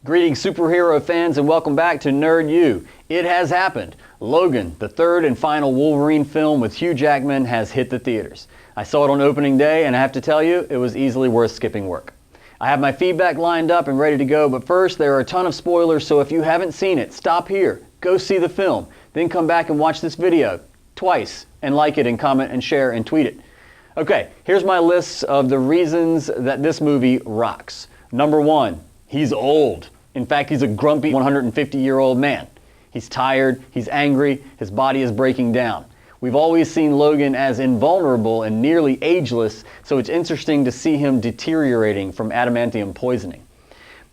Greetings superhero fans and welcome back to Nerd U. It has happened. Logan, the third and final Wolverine film with Hugh Jackman, has hit the theaters. I saw it on opening day and I have to tell you, it was easily worth skipping work. I have my feedback lined up and ready to go, but first there are a ton of spoilers, so if you haven't seen it, stop here, go see the film, then come back and watch this video twice and like it and comment and share and tweet it. Okay, here's my list of the reasons that this movie rocks. Number one, he's old. In fact, he's a grumpy 150-year-old man. He's tired, he's angry, his body is breaking down. We've always seen Logan as invulnerable and nearly ageless, so it's interesting to see him deteriorating from adamantium poisoning.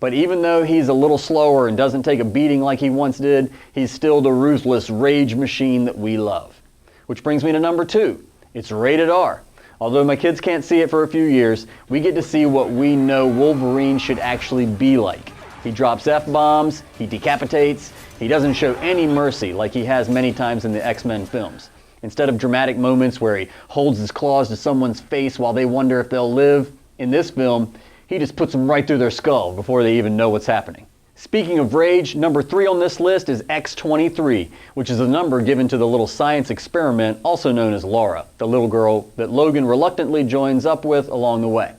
But even though he's a little slower and doesn't take a beating like he once did, he's still the ruthless rage machine that we love. Which brings me to number two. It's rated R. Although my kids can't see it for a few years, we get to see what we know Wolverine should actually be like. He drops F-bombs, he decapitates, he doesn't show any mercy like he has many times in the X-Men films. Instead of dramatic moments where he holds his claws to someone's face while they wonder if they'll live, in this film, he just puts them right through their skull before they even know what's happening. Speaking of rage, number 3 on this list is X-23, which is a number given to the little science experiment also known as Laura, the little girl that Logan reluctantly joins up with along the way.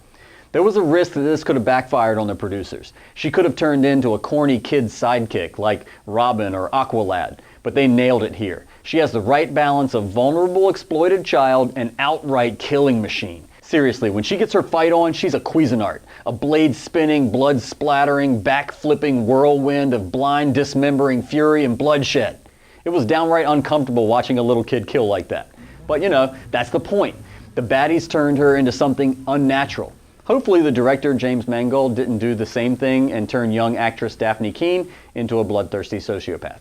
There was a risk that this could have backfired on the producers. She could have turned into a corny kid's sidekick like Robin or Aqualad, but they nailed it here. She has the right balance of vulnerable exploited child and outright killing machine. Seriously, when she gets her fight on, she's a Cuisinart, a blade-spinning, blood-splattering, back-flipping whirlwind of blind, dismembering fury and bloodshed. It was downright uncomfortable watching a little kid kill like that. But you know, that's the point. The baddies turned her into something unnatural. Hopefully the director, James Mangold, didn't do the same thing and turn young actress Dafne Keen into a bloodthirsty sociopath.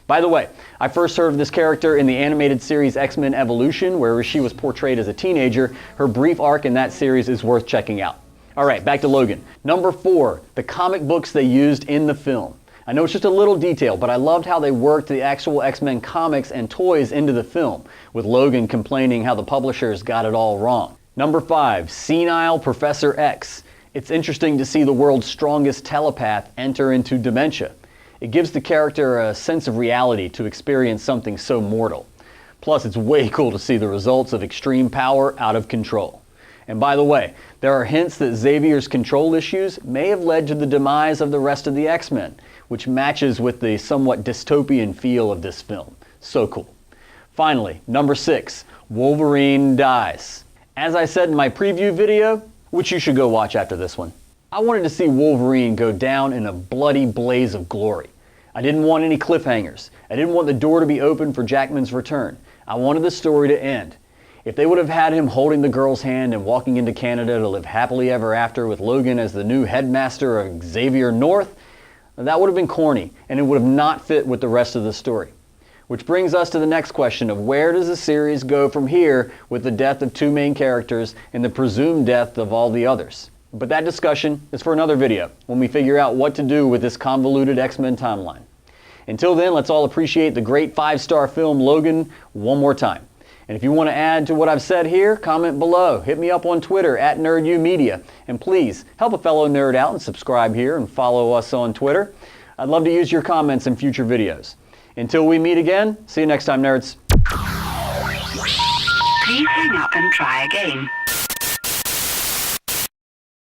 By the way, I first heard of this character in the animated series X-Men Evolution, where she was portrayed as a teenager. Her brief arc in that series is worth checking out. Alright, back to Logan. Number 4, the comic books they used in the film. I know it's just a little detail, but I loved how they worked the actual X-Men comics and toys into the film, with Logan complaining how the publishers got it all wrong. Number 5, senile Professor X. It's interesting to see the world's strongest telepath enter into dementia. It gives the character a sense of reality to experience something so mortal. Plus, it's way cool to see the results of extreme power out of control. And by the way, there are hints that Xavier's control issues may have led to the demise of the rest of the X-Men, which matches with the somewhat dystopian feel of this film. So cool. Finally, number 6, Wolverine dies. As I said in my preview video, which you should go watch after this one, I wanted to see Wolverine go down in a bloody blaze of glory. I didn't want any cliffhangers. I didn't want the door to be open for Jackman's return. I wanted the story to end. If they would have had him holding the girl's hand and walking into Canada to live happily ever after with Logan as the new headmaster of Xavier North, that would have been corny and it would have not fit with the rest of the story. Which brings us to the next question of where does the series go from here with the death of 2 main characters and the presumed death of all the others. But that discussion is for another video when we figure out what to do with this convoluted X-Men timeline. Until then, let's all appreciate the great 5-star film Logan one more time. And if you want to add to what I've said here, comment below. Hit me up on Twitter at NerdUmedia. And please help a fellow nerd out and subscribe here and follow us on Twitter. I'd love to use your comments in future videos. Until we meet again, see you next time, nerds. Please hang up and try again.